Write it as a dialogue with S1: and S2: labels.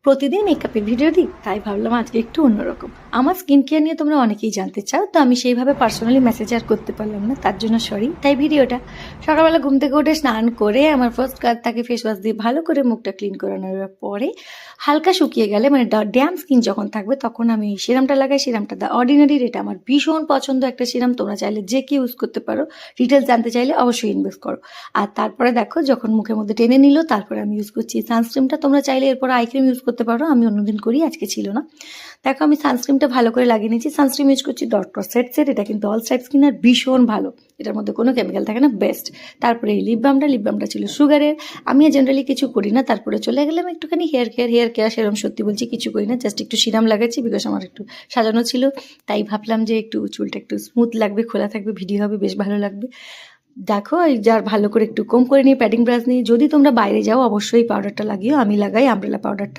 S1: প্রতিদিন মেকআপের ভিডিও দিই, তাই ভাবলাম আজকে একটু অন্যরকম। আমার স্কিন কেয়ার নিয়ে তোমরা অনেকেই জানতে চাও, তো আমি সেইভাবে পার্সোনালি মেসেজ আর করতে পারলাম না, তার জন্য সরি। তাই ভিডিওটা সকালবেলা ঘুম থেকে উঠে স্নান করে আমার ফার্স্ট কাজ থাকে ফেস ওয়াশ দিয়ে ভালো করে মুখটা ক্লিন করে নেওয়ার পরে হালকা শুকিয়ে গেলে মানে ড্যাম স্কিন যখন থাকবে তখন আমি এই সিরামটা লাগাই। সিরামটা দ্য অর্ডিনারির, এটা আমার ভীষণ পছন্দ একটা সিরাম। তোমরা চাইলে যে কেউ ইউজ করতে পারো, ডিটেলস জানতে চাইলে অবশ্যই ইনভেস্ট করো। আর তারপরে দেখো যখন মুখের মধ্যে টেনে নিল, তারপরে আমি ইউজ করছি সানস্ক্রিনটা। তোমরা চাইলে এরপর আই ক্রিম ইউজ করতে পারো, আমি অন্যদিন করি, আজকে ছিল না। দেখো আমি সানস্ক্রিনটা ভালো করে লাগিয়ে নিয়েছি। সানস্ক্রিন ইউজ করছি ডক্টর সেট, এটা কিন্তু অল টাইপ স্কিন আর ভীষণ ভালো, এটার মধ্যে কোনো কেমিক্যাল থাকে না, বেস্ট। তারপরে এই লিপ বামটা ছিল সুগারের। আমি জেনারেলি কিছু করি না। তারপরে চলে গেলাম একটুখানি হেয়ার কেয়ার সেরকম সত্যি বলছি কিছু করি না, জাস্ট একটু সিরাম লাগাচ্ছি, বিকজ আমার একটু সাজানো ছিল, তাই ভাবলাম যে একটু চুলটা একটু স্মুথ লাগবে, খোলা থাকবে, ভিডিও হবে, বেশ ভালো লাগবে। দেখো এই যার ভালো করে একটু কম করে নিয়ে প্যাডিং ব্রাশ নিয়ে যদি তোমরা বাইরে যাও অবশ্যই পাউডারটা লাগিও। আমি লাগাই আমব্রেলা পাউডারটা।